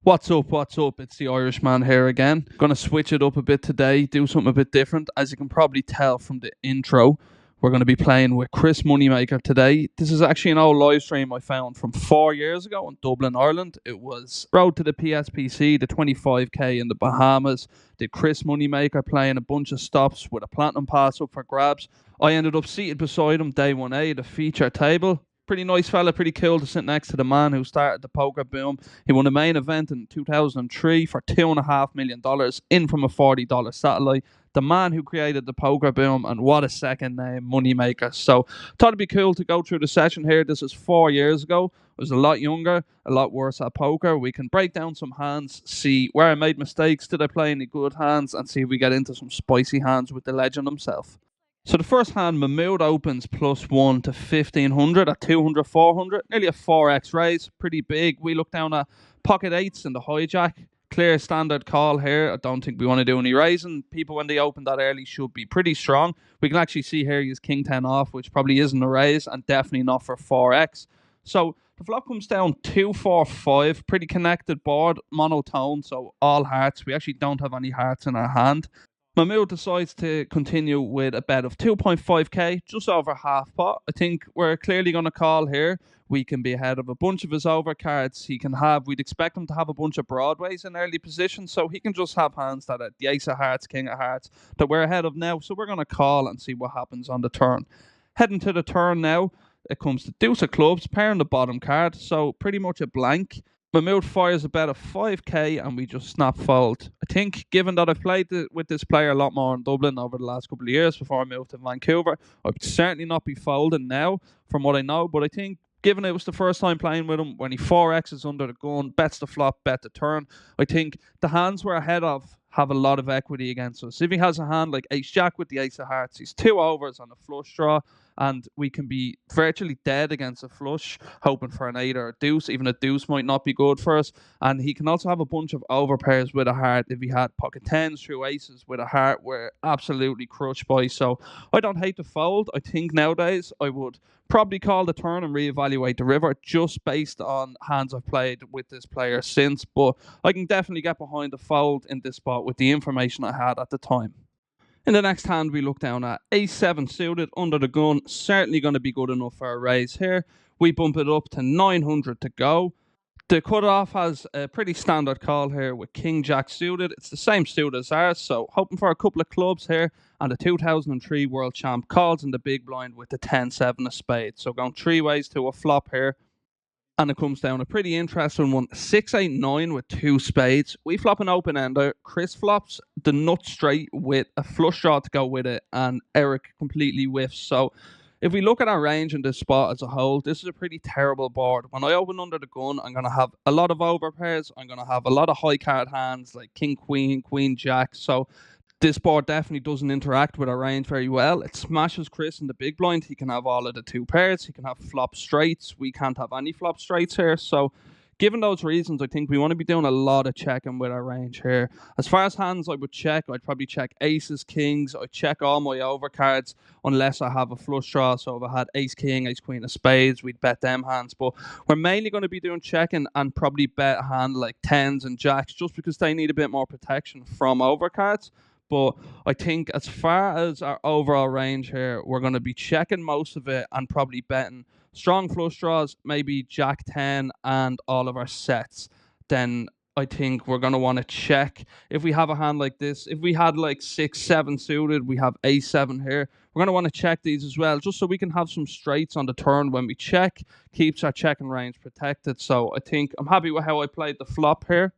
What's up? What's up? It's the Irishman here again. Gonna switch it up a bit today, do something a bit different. As you can probably tell from the intro, we're gonna be playing with Chris Moneymaker today. This is actually an old live stream I found from 4 years ago in Dublin, Ireland. It was Road to the PSPC, the 25k in the Bahamas. Did Chris Moneymaker playing a bunch of stops with a platinum pass up for grabs. I ended up seated beside him day 1A, the feature table. Pretty nice fella, pretty cool to sit next to the man who started the poker boom. He won a main event in 2003 for $2.5 million in from a $40 satellite. The man who created the poker boom, and what a second name, Moneymaker. So, thought it'd be cool to go through the session here. This is 4 years ago. I was a lot younger, a lot worse at poker. We can break down some hands, see where I made mistakes, did I play any good hands, and see if we get into some spicy hands with the legend himself. So the first hand, Mahmood opens +1 to 1500 at 200, 400, nearly a 4x raise, pretty big. We look down at pocket eights in the hijack. Clear standard call here. I don't think we want to do any raising. People, when they open that early, should be pretty strong. We can actually see here he's king 10 off, which probably isn't a raise and definitely not for 4x. So the flop comes down 2, 4, 5. Pretty connected board, monotone, so all hearts. We actually don't have any hearts in our hand. Mahmood decides to continue with a bet of 2.5k, just over half pot. I think we're clearly going to call here. We can be ahead of a bunch of his overcards. We'd expect him to have a bunch of broadways in early positions, so he can just have hands that are the ace of hearts, king of hearts, that we're ahead of now. So we're going to call and see what happens on the turn. Heading to the turn now, it comes to deuce of clubs, pair on the bottom card, so pretty much a blank. Mahmood fires a bet of 5k and we just snap fold. I think, given that I've played with this player a lot more in Dublin over the last couple of years before I moved to Vancouver, I would certainly not be folding now from what I know. But I think, given it was the first time playing with him, when he 4x's under the gun, bets the flop, bet the turn, I think the hands we're ahead of have a lot of equity against us. If he has a hand like ace jack with the ace of hearts, he's 2 overs on a flush draw, and we can be virtually dead against a flush, hoping for an 8 or a deuce. Even a deuce might not be good for us. And he can also have a bunch of overpairs with a heart. If he had pocket 10s through aces with a heart, we're absolutely crushed by. So I don't hate to fold. I think nowadays I would probably call the turn and reevaluate the river just based on hands I've played with this player since. But I can definitely get behind the fold in this spot with the information I had at the time. In the next hand, we look down at ace-7 suited under the gun. Certainly going to be good enough for a raise here. We bump it up to 900 to go. The cutoff has a pretty standard call here with king-jack suited. It's the same suit as ours, so hoping for a couple of clubs here. And the 2003 world champ calls in the big blind with the 10-7 of spades. So going 3 ways to a flop here. And it comes down a pretty interesting one. 6-8-9 with 2 spades. We flop an open ender. Chris flops the nut straight with a flush draw to go with it, and Eric completely whiffs. So if we look at our range in this spot as a whole, this is a pretty terrible board. When I open under the gun, I'm going to have a lot of overpairs. I'm going to have a lot of high card hands like king, queen, queen, jack. So this board definitely doesn't interact with our range very well. It smashes Chris in the big blind. He can have all of the 2 pairs. He can have flop straights. We can't have any flop straights here. So given those reasons, I think we want to be doing a lot of checking with our range here. As far as hands I would check, I'd probably check aces, kings. I'd check all my overcards unless I have a flush draw. So if I had ace, king, ace, queen of spades, we'd bet them hands. But we're mainly going to be doing checking and probably bet a hand like 10s and jacks just because they need a bit more protection from overcards. But I think as far as our overall range here, we're going to be checking most of it and probably betting strong flush draws, maybe jack 10 and all of our sets. Then I think we're going to want to check if we have a hand like this. If we had like 6-7 suited, we have a7 here. We're going to want to check these as well, just so we can have some straights on the turn when we check. Keeps our checking range protected. So I think I'm happy with how I played the flop here.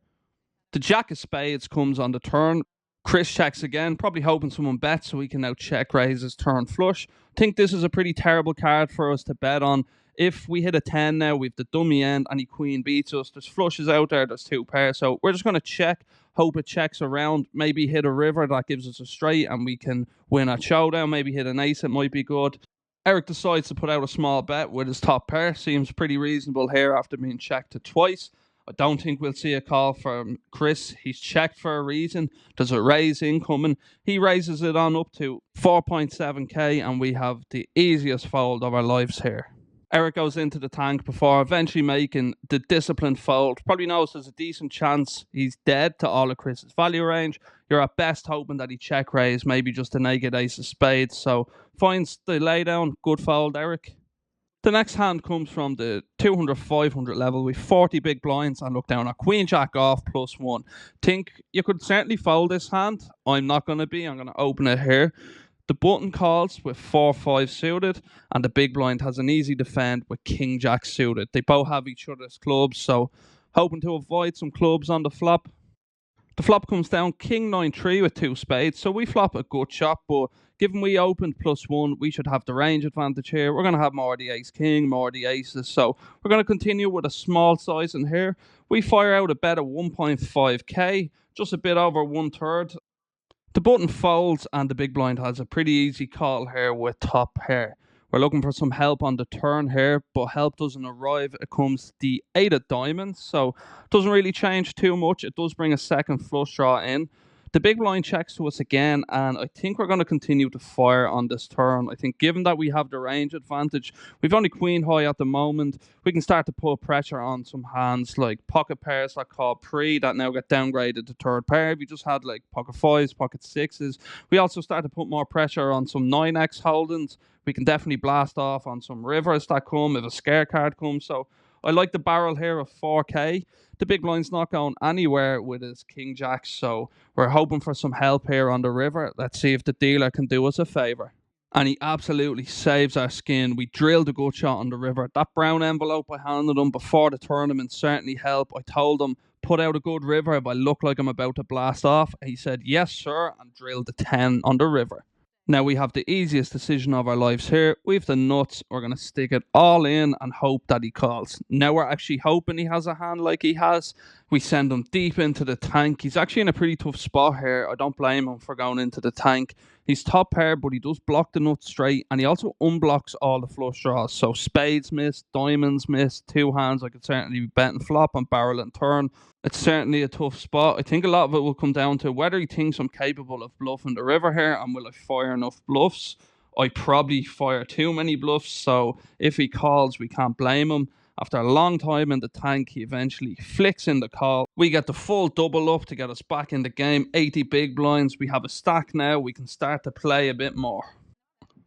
The jack of spades comes on the turn. Chris checks again, probably hoping someone bets so we can now check raise his turn flush. I think this is a pretty terrible card for us to bet on. If we hit a 10 now, we've the dummy end and he queen beats us. There's flushes out there, there's 2 pairs. So we're just going to check, hope it checks around, maybe hit a river that gives us a straight and we can win a showdown. Maybe hit an ace, it might be good. Eric decides to put out a small bet with his top pair. Seems pretty reasonable here after being checked it twice. I don't think we'll see a call from Chris. He's checked for a reason. There's a raise incoming. He raises it on up to 4.7k and we have the easiest fold of our lives here. Eric goes into the tank before eventually making the disciplined fold. Probably knows there's a decent chance he's dead to all of Chris's value range. You're at best hoping that he check raise, maybe just a naked ace of spades. So finds the laydown. Good fold, Eric. The next hand comes from the 200, 500 level with 40 big blinds and look down at Queen Jack off +1. Think you could certainly fold this hand. I'm not going to be. I'm going to open it here. The button calls with 4-5 suited, and the big blind has an easy defend with King Jack suited. They both have each other's clubs, so hoping to avoid some clubs on the flop. The flop comes down King 9-3 with 2 spades, so we flop a good shot, but given we opened +1, we should have the range advantage here. We're going to have more of the ace king, more of the aces, so we're going to continue with a small size in here. We fire out a bet of 1.5k, just a bit over 1/3. The button folds and the big blind has a pretty easy call here with top pair. We're looking for some help on the turn here, but help doesn't arrive. It comes the 8 of diamonds, so it doesn't really change too much. It does bring a second flush draw in. The big blind checks to us again, and I think we're going to continue to fire on this turn. I think given that we have the range advantage, we've only queen high at the moment, we can start to put pressure on some hands like pocket pairs that call pre that now get downgraded to third pair. If you just had like pocket fives, pocket sixes, we also start to put more pressure on some 9x holdings. We can definitely blast off on some rivers that come if a scare card comes. So I like the barrel here of 4k. The big blind's not going anywhere with his king jack, so we're hoping for some help here on the river. Let's see if the dealer can do us a favour. And he absolutely saves our skin. We drilled a good shot on the river. That brown envelope I handed him before the tournament certainly helped. I told him, put out a good river if I look like I'm about to blast off. He said, yes, sir, and drilled the 10 on the river. Now we have the easiest decision of our lives here. We have the nuts. We're going to stick it all in and hope that he calls. Now we're actually hoping he has a hand like he has. We send him deep into the tank. He's actually in a pretty tough spot here. I don't blame him for going into the tank. He's top pair, but he does block the nuts straight, and he also unblocks all the flush draws. So spades miss, diamonds miss, two hands. I could certainly be betting flop and barrel and turn. It's certainly a tough spot. I think a lot of it will come down to whether he thinks I'm capable of bluffing the river here and will I fire enough bluffs. I probably fire too many bluffs, so if he calls, we can't blame him. After a long time in the tank, he eventually flicks in the call. We get the full double up to get us back in the game. 80 big blinds. We have a stack now. We can start to play a bit more.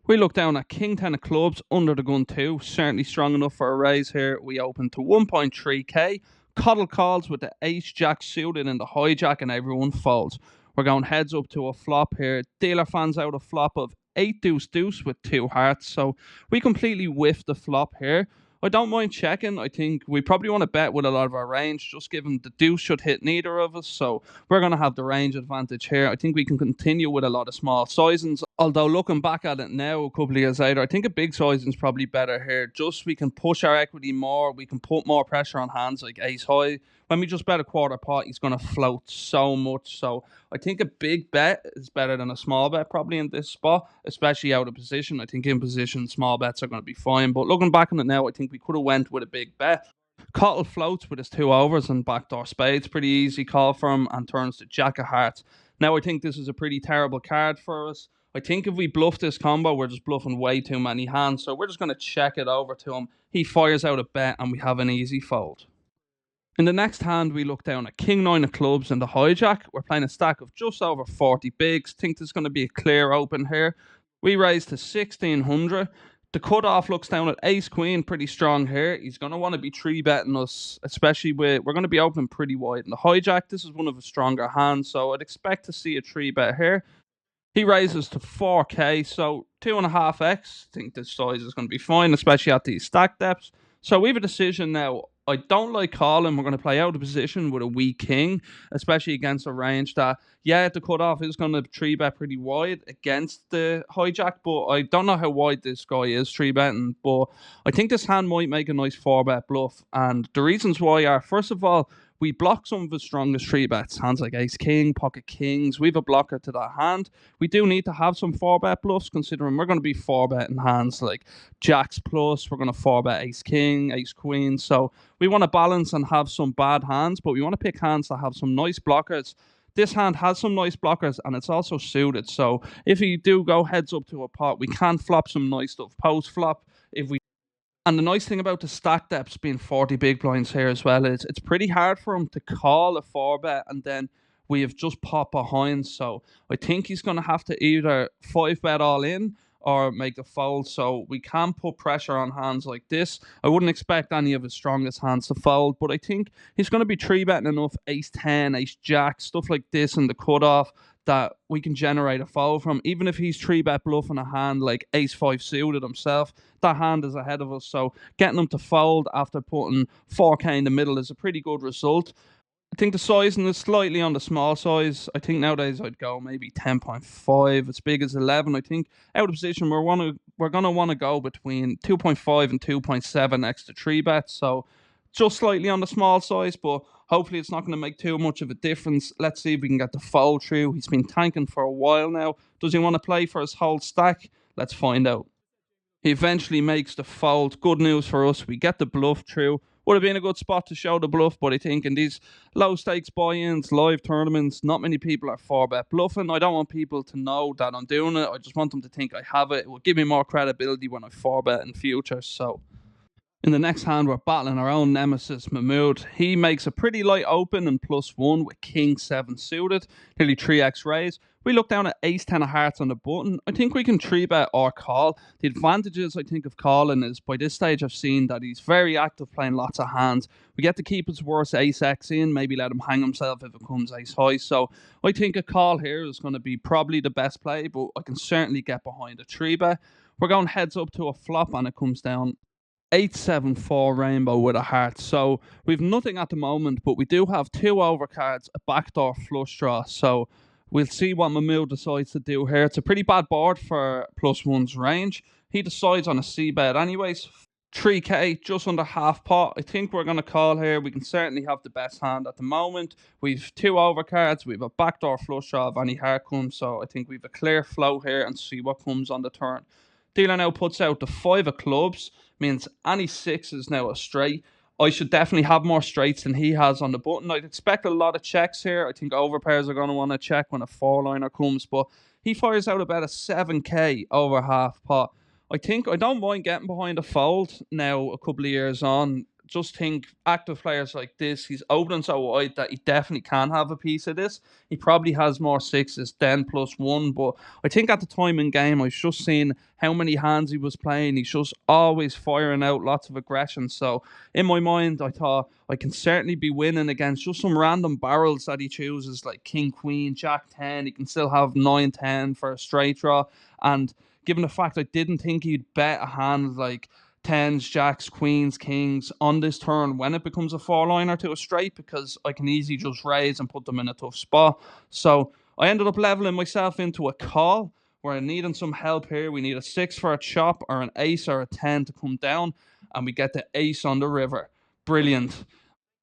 We look down at King 10 of clubs, under the gun 2. Certainly strong enough for a raise here. We open to 1.3k. Coddle calls with the ace jack suited in the hijack and everyone folds. We're going heads up to a flop here. Dealer fans out a flop of 8 deuce deuce with 2 hearts. So we completely whiff the flop here. I don't mind checking. I think we probably want to bet with a lot of our range, just given the deuce should hit neither of us. So we're going to have the range advantage here. I think we can continue with a lot of small sizings. Although looking back at it now, a couple of years later, I think a big sizing is probably better here. Just we can push our equity more. We can put more pressure on hands like ace high. When we just bet a quarter pot, he's going to float so much. So I think a big bet is better than a small bet probably in this spot, especially out of position. I think in position, small bets are going to be fine. But looking back on it now, I think we could have went with a big bet. Cottle floats with his 2 overs and backdoor spades. Pretty easy call for him and turns to jack of hearts. Now I think this is a pretty terrible card for us. I think if we bluff this combo, we're just bluffing way too many hands. So we're just going to check it over to him. He fires out a bet and we have an easy fold. In the next hand, we look down at King 9 of clubs and the hijack. We're playing a stack of just over 40 bigs. Think there's going to be a clear open here. We raise to 1600. The cutoff looks down at ace queen, pretty strong here. He's going to want to be 3-betting us, especially we're going to be opening pretty wide. In the hijack, this is one of his stronger hands, so I'd expect to see a 3-bet here. He raises to 4k, so 2.5x. I think this size is going to be fine, especially at these stack depths. So we have a decision now. I don't like calling. We're going to play out of position with a weak king, especially against a range that, yeah, the cutoff is going to 3-bet pretty wide against the hijack, but I don't know how wide this guy is 3-betting, but I think this hand might make a nice 4-bet bluff. And the reasons why are, first of all, we block some of his strongest 3-bets. Hands like ace king, pocket kings. We have a blocker to that hand. We do need to have some 4-bet bluffs, considering we're going to be 4-betting hands like jacks plus. We're going to 4-bet ace king, ace queen. So we want to balance and have some bad hands, but we want to pick hands that have some nice blockers. This hand has some nice blockers and it's also suited. So if you do go heads up to a pot, we can flop some nice stuff post flop. If we And the nice thing about the stack depths being 40 big blinds here as well is it's pretty hard for him to call a 4-bet and then we have just popped behind. So I think he's going to have to either 5-bet all in or make a fold. So we can put pressure on hands like this. I wouldn't expect any of his strongest hands to fold, but I think he's going to be 3-betting enough ace 10, ace jack, stuff like this in the cutoff that we can generate a fold from. Even if he's 3-bet bluffing a hand like ace 5 suited himself, that hand is ahead of us. So getting him to fold after putting 4K in the middle is a pretty good result. I think the sizing is slightly on the small size. I think nowadays I'd go maybe 10.5, as big as 11. I think out of position we're gonna want to go between 2.5 and 2.7 next to 3-bets. So just slightly on the small size, but hopefully it's not going to make too much of a difference. Let's see if we can get the fold through. He's been tanking for a while now. Does he want to play for his whole stack? Let's find out. He eventually makes the fold. Good news for us. We get the bluff through. Would have been a good spot to show the bluff, but I think in these low stakes buy-ins, live tournaments, not many people are 4-bet bluffing. I don't want people to know that I'm doing it. I just want them to think I have it. It will give me more credibility when I 4-bet in future. So in the next hand, we're battling our own nemesis, Mahmood. He makes a pretty light open and +1 with King 7 suited, nearly 3x raise. We look down at ace 10 of hearts on the button. I think we can 3-bet or call. The advantages, I think, of calling is by this stage I've seen that he's very active playing lots of hands. We get to keep his worst ace X in, maybe let him hang himself if it comes ace high. So I think a call here is going to be probably the best play, but I can certainly get behind a 3-bet. We're going heads up to a flop and it comes down 8-7-4 rainbow with a heart. So we've nothing at the moment, but we do have 2 overcards, a backdoor flush draw. So we'll see what Mahmood decides to do here. It's a pretty bad board for +1's range. He decides on a c-bet anyways. 3K, just under half pot. I think we're going to call here. We can certainly have the best hand at the moment. We've 2 overcards. We have a backdoor flush draw if any heart comes. So I think we have a clear flow here and see what comes on the turn. Dealer now puts out the 5 of clubs, means any 6 is now a straight. I should definitely have more straights than he has on the button. I'd expect a lot of checks here. I think overpairs are going to want to check when a 4-liner comes, but he fires out about a 7K over half pot. I think I don't mind getting behind a fold now a couple of years on. Just think active players like this, he's opening so wide that he definitely can have a piece of this. He probably has more 6s than +1, but I think at the time in game, I was just seeing how many hands he was playing. He's just always firing out lots of aggression. So in my mind, I thought I can certainly be winning against just some random barrels that he chooses, like King, Queen, Jack 10. He can still have 9-10 for a straight draw. And given the fact I didn't think he'd bet a hand like 10s, jacks, queens, kings on this turn when it becomes a 4-liner to a straight, because I can easily just raise and put them in a tough spot. So I ended up leveling myself into a call. We're needing some help here. We need a 6 for a chop or an ace or a 10 to come down, and we get the ace on the river. Brilliant.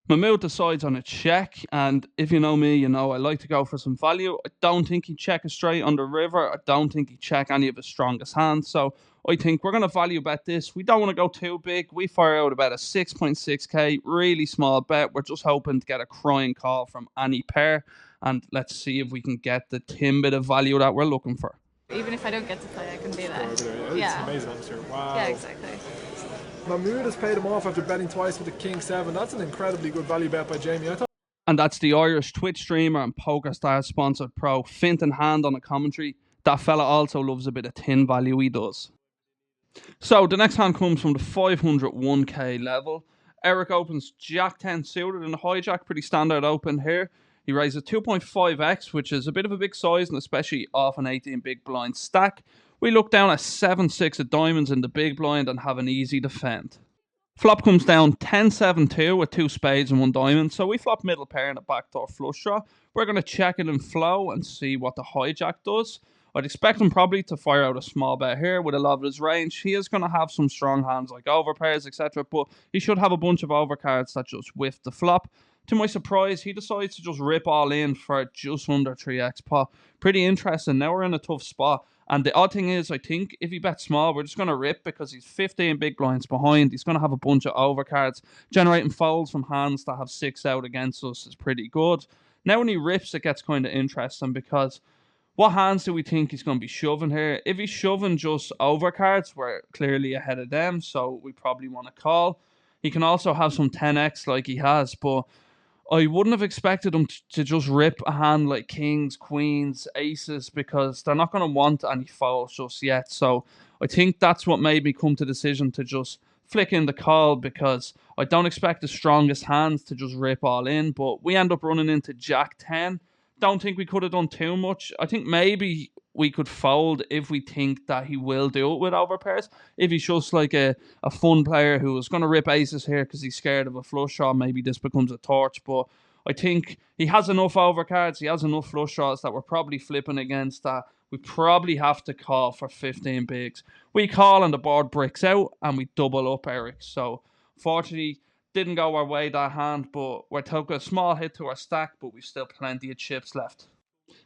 Mahmood decides on a check, and if you know me, you know I like to go for some value. I don't think he'd check a straight on the river. I don't think he'd check any of his strongest hands. So I think we're going to value bet this. We don't want to go too big. We fire out about a 6.6K, really small bet. We're just hoping to get a crying call from any pair, and let's see if we can get the tin bit of value that we're looking for. Even if I don't get to play, I can be there. It's an amazing atmosphere. Wow. Yeah, exactly. Mahmood has paid him off after betting twice with the King 7. That's an incredibly good value bet by Jamie. And that's the Irish Twitch streamer and Pokerstars sponsored pro, Fintan Hand on the commentary. That fella also loves a bit of tin value, he does. So the next hand comes from the 501k level. Eric opens Jack 10 suited and the hijack, pretty standard open here. He raises 2.5x, which is a bit of a big size, and especially off an 18 big blind stack. We look down at 7-6 of diamonds in the big blind and have an easy defend. Flop comes down 10-7-2 with 2 spades and 1 diamond, so we flop middle pair in a backdoor flush draw. We're going to check it in flow and see what the hijack does. I'd expect him probably to fire out a small bet here with a lot of his range. He is going to have some strong hands like overpairs, etc., but he should have a bunch of overcards that just whiff the flop. To my surprise, he decides to just rip all in for just under 3x pot. Pretty interesting. Now we're in a tough spot. And the odd thing is, I think if he bets small, we're just going to rip because he's 15 big blinds behind. He's going to have a bunch of overcards. Generating folds from hands that have 6 out against us is pretty good. Now when he rips, it gets kind of interesting because What hands do we think he's going to be shoving here? If he's shoving just overcards, we're clearly ahead of them, so we probably want to call. He can also have some 10x like he has, but I wouldn't have expected him to just rip a hand like kings, queens, aces, because they're not going to want any fouls just yet. So I think that's what made me come to the decision to just flick in the call, because I don't expect the strongest hands to just rip all in. But we end up running into Jack 10. Don't think we could have done too much. I think maybe we could fold if we think that he will do it with overpairs. If he's just like a fun player who is going to rip aces here because he's scared of a flush draw, maybe this becomes a torch. But I think he has enough overcards, he has enough flush draws that we're probably flipping against, that we probably have to call for 15 bigs. We call and the board bricks out and we double up, Eric. So fortunately, didn't go our way that hand, but we took a small hit to our stack, but we've still plenty of chips left.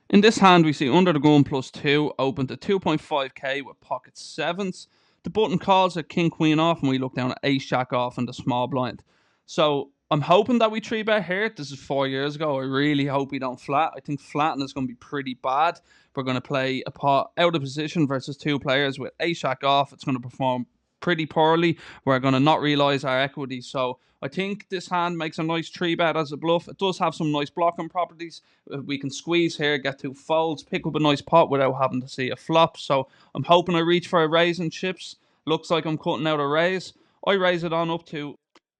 In this hand, we see under the gun +2, open to 2.5k with pocket sevens. The button calls a king queen off, and we look down at ace jack off in the small blind. So I'm hoping that we 3-bet here. This is 4 years ago. I really hope we don't flat. I think flatting is going to be pretty bad. We're going to play a pot out of position versus two players with ace jack off. It's going to perform pretty poorly. We're going to not realize our equity. So I think this hand makes a nice 3-bet as a bluff. It does have some nice blocking properties. We can squeeze here, get 2 folds, pick up a nice pot without having to see a flop. So I'm hoping I reach for a raise in chips. Looks like I'm cutting out a raise. I raise it on up to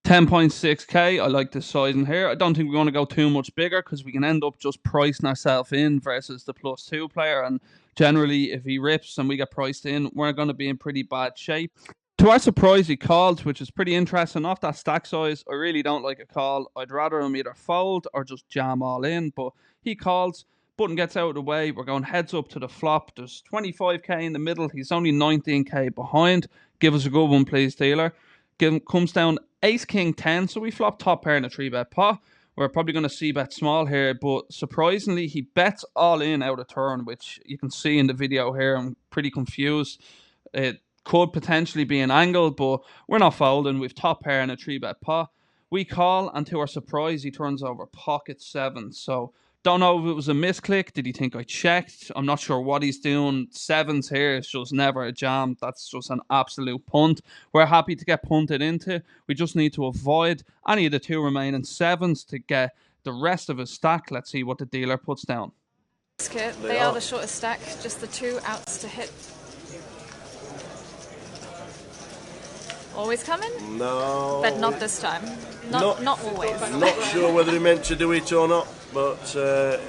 10.6k. I like this sizing here. I don't think we want to go too much bigger, because we can end up just pricing ourselves in versus the +2 player. And generally, if he rips and we get priced in, we're going to be in pretty bad shape. To our surprise, he called, which is pretty interesting. Off that stack size, I really don't like a call. I'd rather him either fold or just jam all in, but he calls. Button gets out of the way. We're going heads up to the flop. There's 25k in the middle. He's only 19k behind. Give us a good one, please, dealer. Comes down ace king 10, so we flop top pair in a 3-bet pot. We're probably going to see bet small here, but surprisingly, he bets all in out of turn, which you can see in the video here. I'm pretty confused. It could potentially be an angle, but we're not folding. We've top pair in a 3-bet pot. We call, and to our surprise, he turns over pocket 7. So don't know if it was a misclick. Did he think I checked? I'm not sure what he's doing. Sevens here is just never a jam. That's just an absolute punt. We're happy to get punted into. We just need to avoid any of the 2 remaining sevens to get the rest of his stack. Let's see what the dealer puts down. They are the shortest stack, just the 2 outs to hit. Always coming? No. But not this time. Not always. Not sure whether he meant to do it or not, but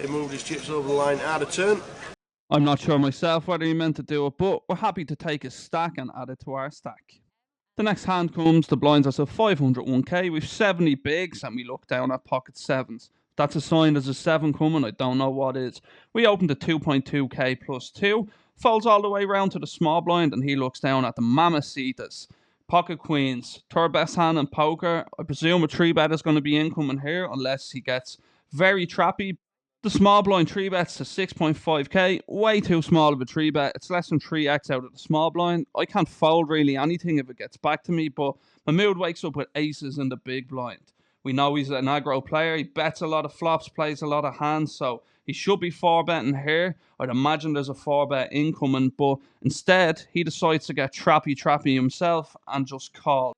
he moved his chips over the line out of turn. I'm not sure myself whether he meant to do it, but we're happy to take his stack and add it to our stack. The next hand comes, the blinds are still 501k. We've 70 bigs and we look down at pocket sevens. That's a sign there's a 7 coming. I don't know what is. We open to 2.2k +2. Folds all the way round to the small blind, and he looks down at the Mamacitas. Pocket queens, third best hand in poker. I presume a 3-bet is going to be incoming here unless he gets very trappy. The small blind 3-bets to 6.5k. Way too small of a 3-bet. It's less than 3x out of the small blind. I can't fold really anything if it gets back to me, but my mood wakes up with aces in the big blind. We know he's an aggro player. He bets a lot of flops, plays a lot of hands, so he should be 4-betting here. I'd imagine there's a 4-bet incoming, but instead, he decides to get trappy himself and just call.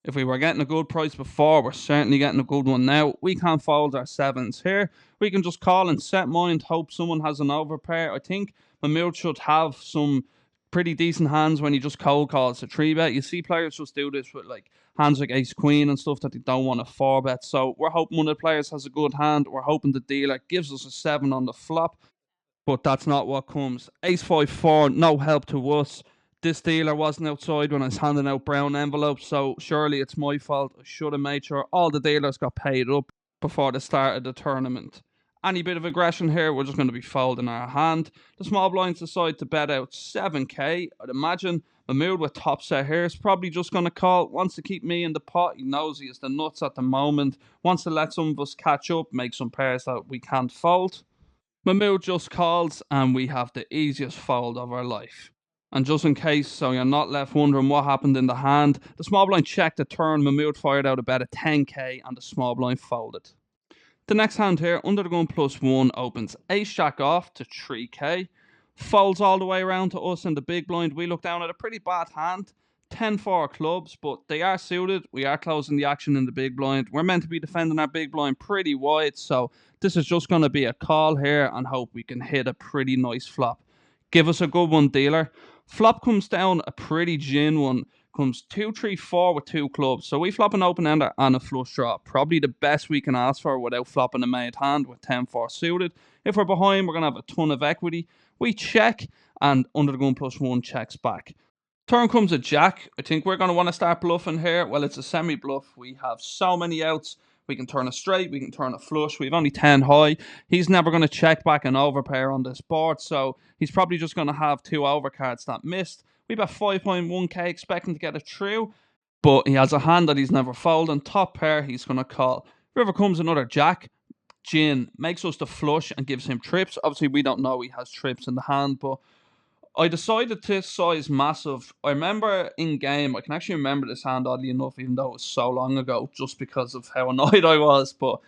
If we were getting a good price before, we're certainly getting a good one now. We can't fold our sevens here. We can just call and set mind, hope someone has an overpair. I think Mahmood should have some pretty decent hands when he just cold calls a 3-bet. You see players just do this with like hands like ace queen and stuff that they don't want to 4-bet. So we're hoping one of the players has a good hand. We're hoping the dealer gives us a 7 on the flop, but that's not what comes. Ace 5-4, no help to us. This dealer wasn't outside when I was handing out brown envelopes, so surely it's my fault. I should have made sure all the dealers got paid up before the start of the tournament. Any bit of aggression here, we're just going to be folding our hand. The small blinds decide to bet out 7k. I'd imagine Mahmood with top set here is probably just going to call. Wants to keep me in the pot. He knows he is the nuts at the moment. Wants to let some of us catch up, make some pairs that we can't fold. Mahmood just calls, and we have the easiest fold of our life. And just in case, so you're not left wondering what happened in the hand, the small blind checked the turn. Mahmood fired out a bet of 10k, and the small blind folded. The next hand here, under the gun +1, opens ace jack off to 3k. Folds all the way around to us in the big blind. We look down at a pretty bad hand. 10-4 clubs, but they are suited. We are closing the action in the big blind. We're meant to be defending our big blind pretty wide, so this is just going to be a call here and hope we can hit a pretty nice flop. Give us a good one, dealer. Flop comes down a pretty gin one. Comes 2-3-4 with 2 clubs. So we flop an open ender and a flush draw. Probably the best we can ask for without flopping a made hand with 10-4 suited. If we're behind, we're going to have a ton of equity. We check, and under the gun +1 checks back. Turn comes a jack. I think we're going to want to start bluffing here. Well, it's a semi-bluff. We have so many outs. We can turn a straight. We can turn a flush. We've only 10 high. He's never going to check back an overpair on this board. So he's probably just going to have 2 overcards that missed. We bet 5.1k expecting to get it through. But he has a hand that he's never folded. Top pair, he's going to call. River comes another jack. Gin makes us the flush and gives him trips. Obviously, we don't know he has trips in the hand, but I decided to size massive. I remember in game, I can actually remember this hand oddly enough, even though it was so long ago, just because of how annoyed I was. But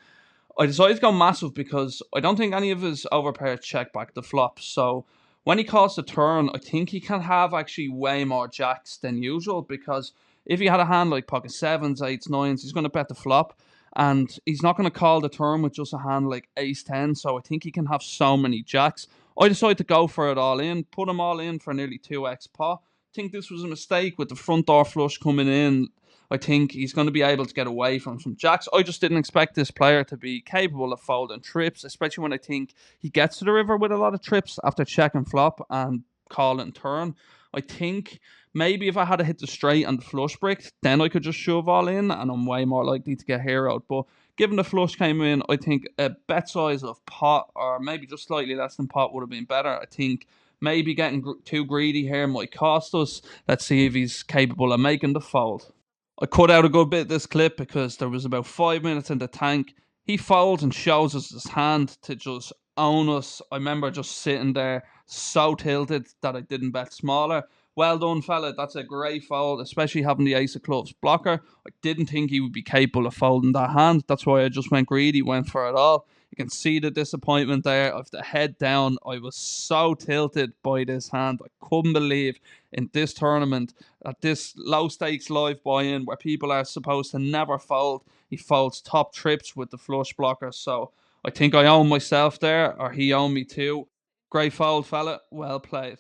I decided to go massive because I don't think any of his overpairs check back the flop. So when he calls the turn, I think he can have actually way more jacks than usual, because if he had a hand like pocket 7s, 8s, 9s, he's going to bet the flop. And he's not going to call the turn with just a hand like ace 10. So I think he can have so many jacks. I decided to go for it all in, put them all in for nearly 2x pot. I think this was a mistake with the front door flush coming in. I think he's going to be able to get away from some jacks. I just didn't expect this player to be capable of folding trips, especially when I think he gets to the river with a lot of trips after check and flop and call and turn. I think maybe if I had to hit the straight and the flush brick, then I could just shove all in and I'm way more likely to get heroed. But given the flush came in, I think a bet size of pot, or maybe just slightly less than pot, would have been better. I think maybe getting too greedy here might cost us. Let's see if he's capable of making the fold. I cut out a good bit of this clip because there was about 5 minutes in the tank. He folds and shows us his hand to just own us. I remember just sitting there so tilted that I didn't bet smaller. Well done, fella. That's a great fold, especially having the ace of clubs blocker. I didn't think he would be capable of folding that hand. That's why I just went greedy, went for it all. You can see the disappointment there of the head down. I was so tilted by this hand. I couldn't believe in this tournament, at this low stakes live buy-in where people are supposed to never fold, he folds top trips with the flush blocker. So I think I own myself there, or he owned me too. Great fold, fella. Well played.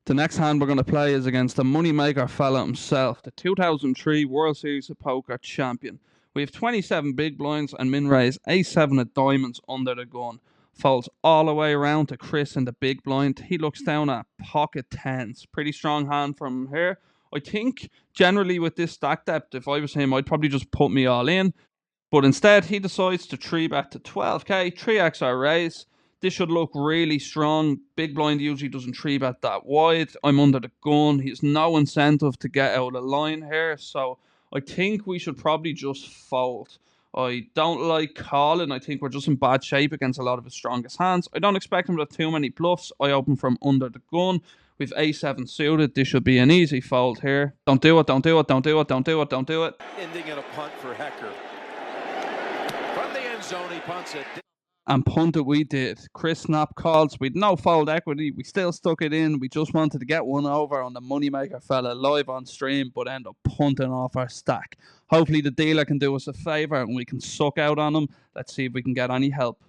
The next hand we're going to play is against the Moneymaker fella himself, the 2003 World Series of Poker champion. We have 27 big blinds and min raise ace-7 of diamonds under the gun. Folds all the way around to Chris in the big blind. He looks down at pocket 10s. Pretty strong hand from here. I think generally with this stack depth, if I was him, I'd probably just put me all in. But instead, he decides to 3-bet to 12k, 3xr raise. This should look really strong. Big blind usually doesn't 3-bet that wide. I'm under the gun. He has no incentive to get out of line here. So I think we should probably just fold. I don't like calling. I think we're just in bad shape against a lot of his strongest hands. I don't expect him to have too many bluffs. I open from under the gun. With a7 suited, this should be an easy fold here. Don't do it, don't do it, don't do it, don't do it, don't do it. Ending in a punt for Hecker. From the end zone, he punts it. And punt it we did. Chris snap calls. We'd no fold equity. We still stuck it in. We just wanted to get one over on the Moneymaker fella live on stream, but end up punting off our stack. Hopefully the dealer can do us a favour and we can suck out on him. Let's see if we can get any help.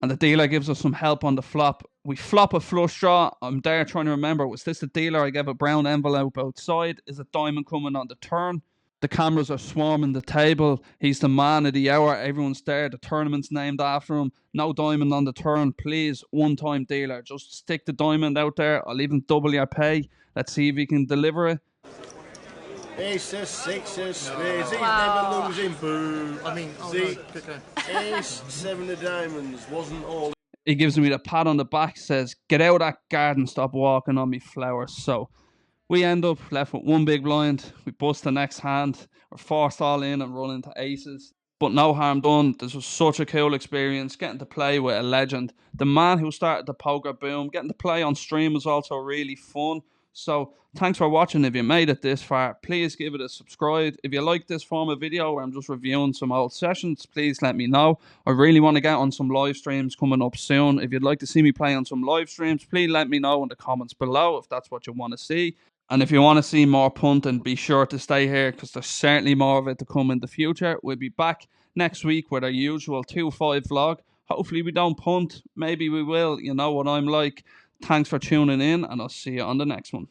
And the dealer gives us some help on the flop. We flop a flush draw. I'm there trying to remember, was this the dealer? I gave a brown envelope outside. Is a diamond coming on the turn? The cameras are swarming the table. He's the man of the hour. Everyone's there. The tournament's named after him. No diamond on the turn. Please, one-time dealer. Just stick the diamond out there. I'll even double your pay. Let's see if he can deliver it. Aces, sixes, spades, he's never losing, boo. I mean, See, ace, 7 of diamonds, wasn't all. He gives me the pat on the back, says, get out of that garden, stop walking on me flowers. So we end up left with one big blind. We bust the next hand. We're forced all in and run into aces. But no harm done. This was such a cool experience, getting to play with a legend. The man who started the poker boom, getting to play on stream was also really fun. So thanks for watching. If you made it this far, please give it a subscribe. If you like this form of video where I'm just reviewing some old sessions, please let me know. I really want to get on some live streams coming up soon. If you'd like to see me play on some live streams, please let me know in the comments below if that's what you want to see. And if you want to see more punting, be sure to stay here because there's certainly more of it to come in the future. We'll be back next week with our usual 2-5 vlog. Hopefully we don't punt. Maybe we will. You know what I'm like. Thanks for tuning in, and I'll see you on the next one.